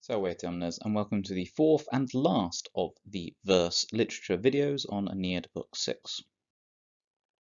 So Omnes, and welcome to the fourth and last of the verse literature videos on Aeneid Book 6.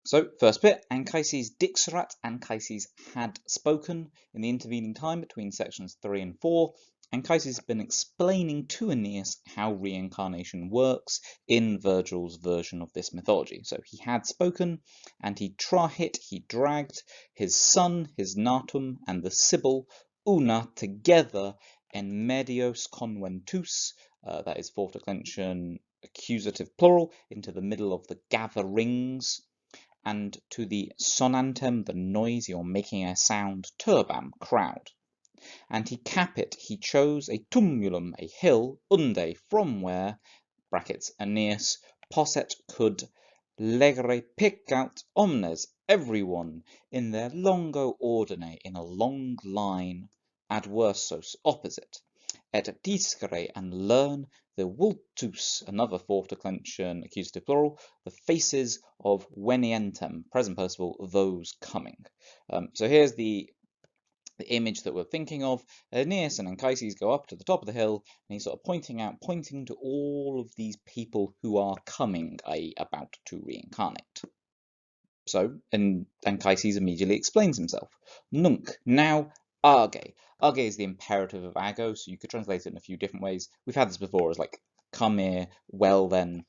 So, first bit, Anchises dixerat. Anchises had spoken. In the intervening time between sections 3 and 4, Anchises has been explaining to Aeneas how reincarnation works in Virgil's version of this mythology. So he had spoken, and he dragged his son, his Natum, and the Sibyl, Una, together en medios conventus, that is fourth declension accusative plural, into the middle of the gatherings, and to the sonantem, the noisy or making a sound, turbam, crowd. And he capit, he chose a tumulum, a hill, unde, from where, brackets, Aeneas, posset, could, legere pick out omnes, everyone, in their longo ordine, in a long line, adversos, opposite, et discere, and learn the vultus, another fourth declension accusative plural, the faces of venientem, present participle, those coming. So here's the image that we're thinking of. Aeneas and Anchises go up to the top of the hill, and he's sort of pointing to all of these people who are coming, i.e. about to reincarnate. So, and Anchises immediately explains himself. Nunc, now, age. Age is the imperative of ago, so you could translate it in a few different ways. We've had this before as like, come here, well then.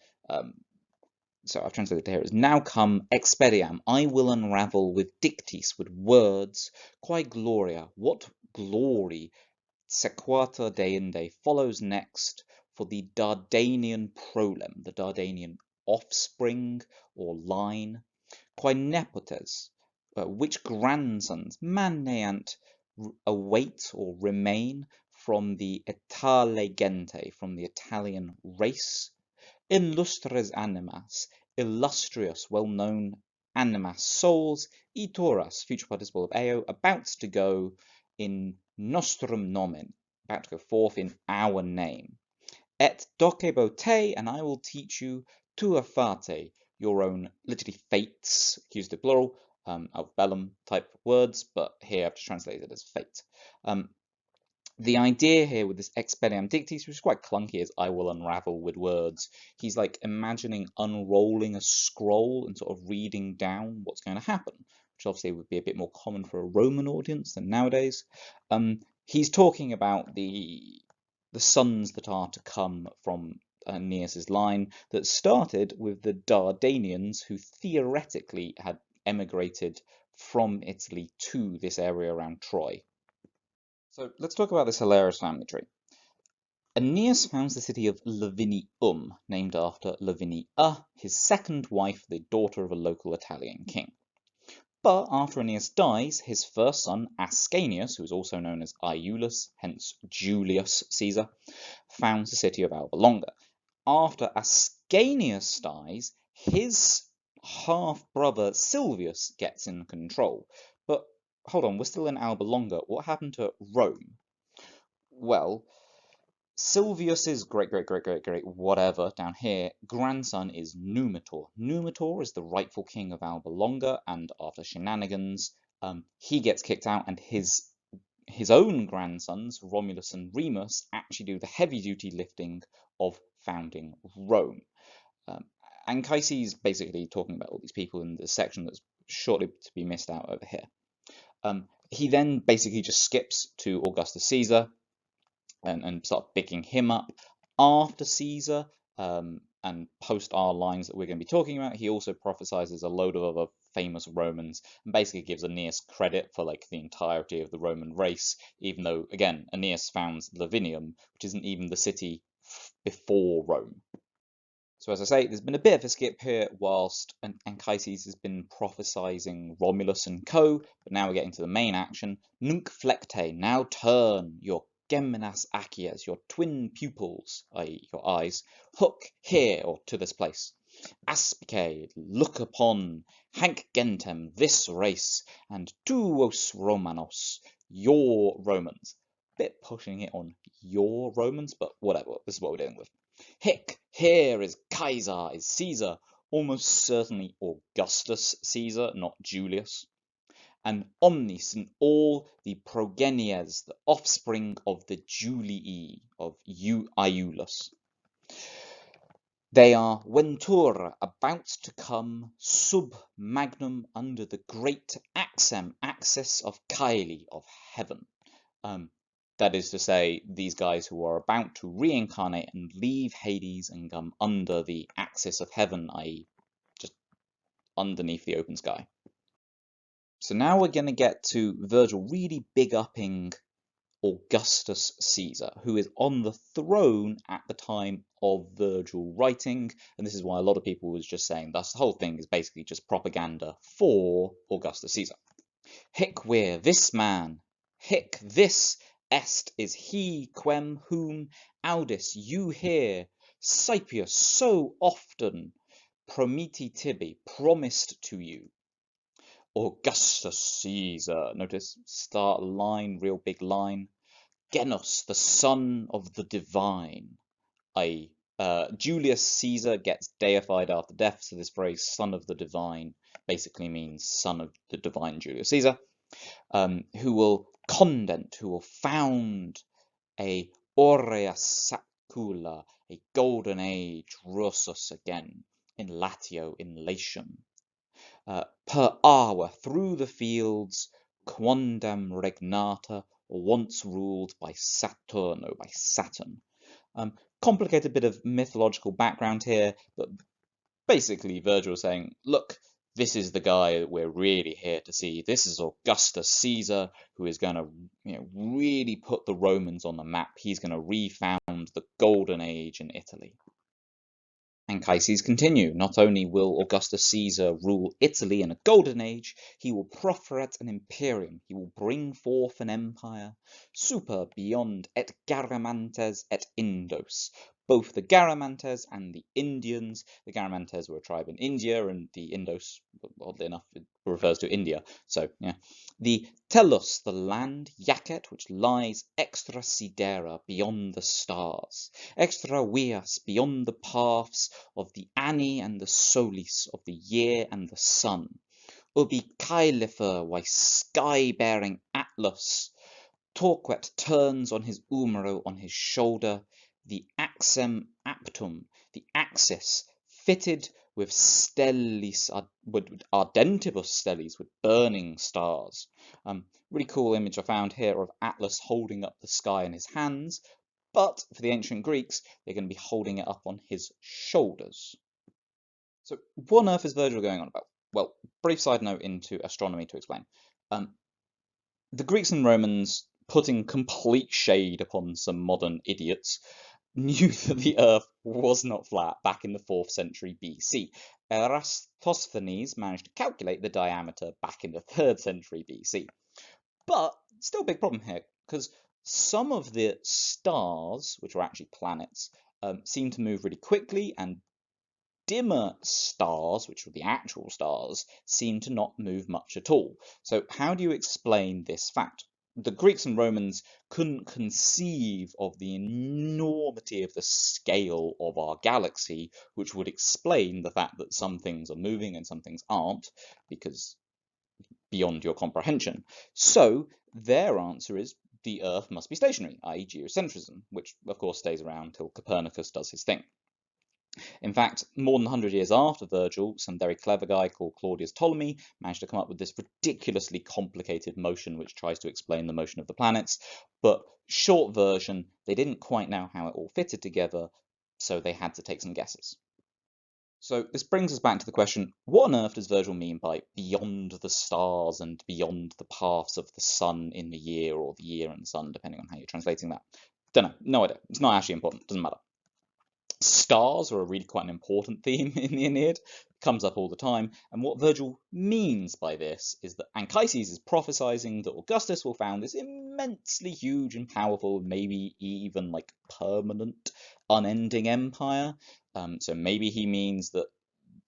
So I've translated it here as, now come, expediam, I will unravel with dictis, with words, quae gloria, what glory, sequatur deinde, follows next, for the Dardanian prolem, the Dardanian offspring or line, quae nepotes, which grandsons maneant await or remain from the Itale gente, from the Italian race, illustres animas, illustrious, well-known animas, souls, itoras, future participle of eo, about to go in nostrum nomen, about to go forth in our name. Et docebo te, and I will teach you tua fate, your own, literally fates, accusative plural, of bellum type words, but here I've just translated it as fate. The idea here with this expediam dictis, which is quite clunky, is I will unravel with words. He's like imagining unrolling a scroll and sort of reading down what's going to happen, which obviously would be a bit more common for a Roman audience than nowadays. He's talking about the sons that are to come from Aeneas's line that started with the Dardanians, who theoretically had emigrated from Italy to this area around Troy. So let's talk about this hilarious family tree. Aeneas founds the city of Lavinium, named after Lavinia, his second wife, the daughter of a local Italian king. But after Aeneas dies, his first son, Ascanius, who is also known as Iulus, hence Julius Caesar, founds the city of Alba Longa. After Ascanius dies, his half-brother Silvius gets in control. But hold on, we're still in Alba Longa. What happened to Rome? Well, Silvius's great whatever down here grandson is Numitor. Numitor is the rightful king of Alba Longa, and after shenanigans, he gets kicked out, and his own grandsons, Romulus and Remus, actually do the heavy-duty lifting of founding Rome. Anchises basically talking about all these people in the section that's shortly to be missed out over here. He then basically just skips to Augustus Caesar and start picking him up after Caesar, and post our lines that we're going to be talking about. He also prophesizes a load of other famous Romans and basically gives Aeneas credit for like the entirety of the Roman race, even though, again, Aeneas founds Lavinium, which isn't even the city before Rome. So as I say, there's been a bit of a skip here whilst Anchises has been prophesizing Romulus and co, but now we're getting to the main action. Nunc flecte, now turn your Gemenas Achias, your twin pupils, i.e. your eyes, hook here, or to this place. Aspice, look upon, hanc gentem, this race, and tuos Romanos, your Romans. Bit pushing it on your Romans, but whatever, this is what we're dealing with. Hic, here is Caesar, is Caesar, almost certainly Augustus Caesar, not Julius. and omnis, and all the progenies, the offspring of the Julii, of Iulus. They are ventura, about to come, sub magnum, under the great axis of Caeli, of heaven. That is to say, these guys who are about to reincarnate and leave Hades and come under the axis of heaven, i.e. just underneath the open sky. So now we're going to get to Virgil really big-upping Augustus Caesar, who is on the throne at the time of Virgil writing, and this is why a lot of people was just saying thus the whole thing is basically just propaganda for Augustus Caesar. Hic vir, this man, hic this est is he quem whom audis you hear, Scipius so often promiti tibi, promised to you. Augustus Caesar, notice, start line, real big line. Genos, the son of the divine. Julius Caesar gets deified after death, so this phrase, son of the divine, basically means son of the divine Julius Caesar, who will condent, who will found a aurea sacula, a golden age, Russus again, in Latio, in Latium. Per aua, through the fields, quondam regnata, once ruled by Saturno, by Saturn. Complicated bit of mythological background here, but basically Virgil saying, look, this is the guy that we're really here to see. This is Augustus Caesar, who is going to really put the Romans on the map. He's going to refound the golden age in Italy. Anchises continue. Not only will Augustus Caesar rule Italy in a golden age, he will proferet an imperium, he will bring forth an empire, super beyond et Garamantes et Indos. Both the Garamantes and the Indians. The Garamantes were a tribe in India, and the Indos, oddly enough, it refers to India. So, yeah. The Tellus, the land, Jacet, which lies extra sidera, beyond the stars, extra vias, beyond the paths of the Anni and the Solis, of the year and the sun. Ubi Caelifer, why sky-bearing Atlas, Torquet turns on his umero, on his shoulder, the axem aptum, the axis, fitted with stellis, ardentibus stellis, with burning stars. Really cool image I found here of Atlas holding up the sky in his hands, but for the ancient Greeks, they're going to be holding it up on his shoulders. So what on earth is Virgil going on about? Well, brief side note into astronomy to explain. The Greeks and Romans, putting complete shade upon some modern idiots, knew that the Earth was not flat back in the 4th century BC. Eratosthenes managed to calculate the diameter back in the 3rd century BC. But still a big problem here, because some of the stars, which are actually planets, seem to move really quickly, and dimmer stars, which are the actual stars, seem to not move much at all. So how do you explain this fact? The Greeks and Romans couldn't conceive of the enormity of the scale of our galaxy, which would explain the fact that some things are moving and some things aren't, because beyond your comprehension. So their answer is the Earth must be stationary, i.e. geocentrism, which of course stays around till Copernicus does his thing. In fact, more than 100 years after Virgil, some very clever guy called Claudius Ptolemy managed to come up with this ridiculously complicated motion which tries to explain the motion of the planets. But short version, they didn't quite know how it all fitted together, so they had to take some guesses. So this brings us back to the question, what on earth does Virgil mean by beyond the stars and beyond the paths of the sun in the year, or the year and the sun, depending on how you're translating that? Don't know, no idea. It's not actually important, doesn't matter. Stars are really quite an important theme in the Aeneid. It comes up all the time, and what Virgil means by this is that Anchises is prophesying that Augustus will found this immensely huge and powerful, maybe even like permanent, unending empire. So maybe he means that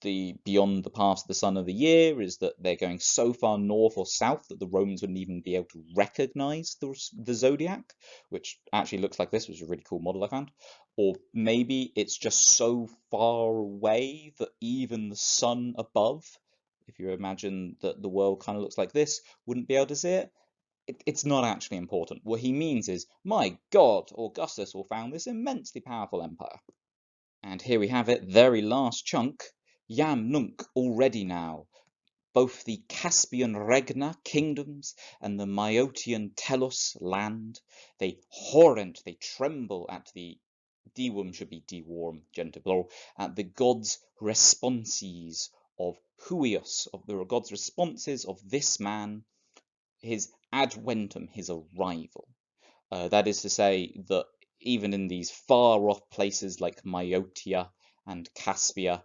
the beyond the paths of the sun of the year is that they're going so far north or south that the Romans wouldn't even be able to recognize the zodiac, which actually looks like this, which is a really cool model I found. Or maybe it's just so far away that even the sun above if you imagine that the world kind of looks like this, wouldn't be able to see it. It's not actually important. What he means is, my God, Augustus will found this immensely powerful empire. And here we have it, very last chunk, Jam Nunc, already now. Both the Caspian Regna kingdoms and the Maeotian Telos land, they horrent, they tremble at the Dewum should be deworm, genitive plural, at the gods' responses of huios, of the gods' responses of this man, his adventum, his arrival. That is to say that even in these far off places like Maeotia and Caspia,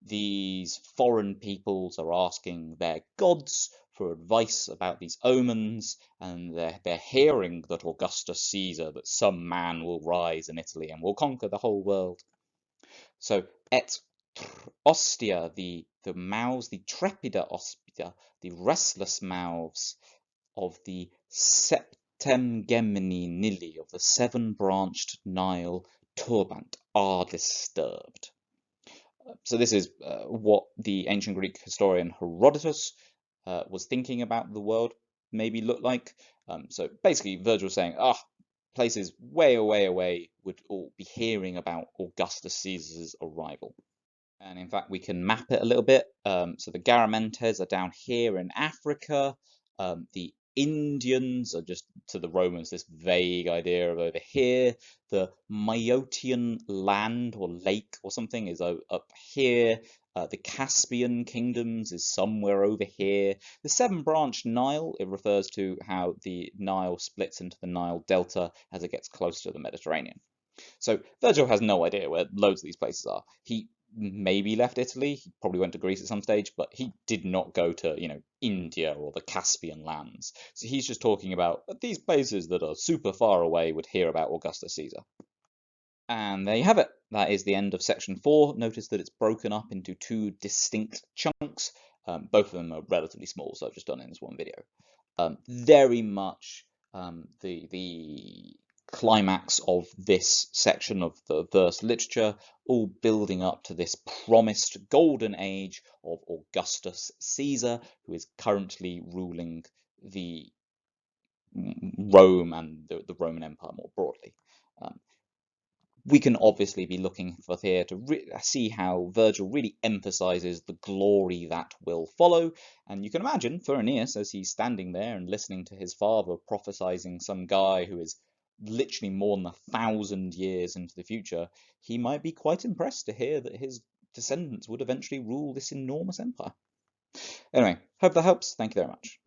these foreign peoples are asking their gods for advice about these omens, and they're hearing that Augustus Caesar, that some man will rise in Italy and will conquer the whole world. So et ostia, the mouths, the trepida ostia, the restless mouths of the Septemgemini Nili, of the seven-branched Nile turbant, are disturbed. So this is what the ancient Greek historian Herodotus was thinking about the world maybe looked like. So basically Virgil was saying, places way away would all be hearing about Augustus Caesar's arrival. And in fact, we can map it a little bit. So the Garamentes are down here in Africa. The Indians are just to the Romans, this vague idea of over here. The Maeotian land or lake or something is up here. The Caspian kingdoms is somewhere over here. The seven-branched Nile, it refers to how the Nile splits into the Nile Delta as it gets closer to the Mediterranean. So Virgil has no idea where loads of these places are. He maybe left Italy, he probably went to Greece at some stage, but he did not go to, India or the Caspian lands. So he's just talking about these places that are super far away would hear about Augustus Caesar. And there you have it. That is the end of section 4. Notice that it's broken up into two distinct chunks. Both of them are relatively small, so I've just done it in this one video. Very much the climax of this section of the verse literature, all building up to this promised golden age of Augustus Caesar, who is currently ruling the Rome and the Roman Empire more broadly. We can obviously be looking for here to see how Virgil really emphasizes the glory that will follow. And you can imagine for Aeneas, as he's standing there and listening to his father prophesizing some guy who is literally more than 1,000 years into the future, he might be quite impressed to hear that his descendants would eventually rule this enormous empire. Anyway, hope that helps. Thank you very much.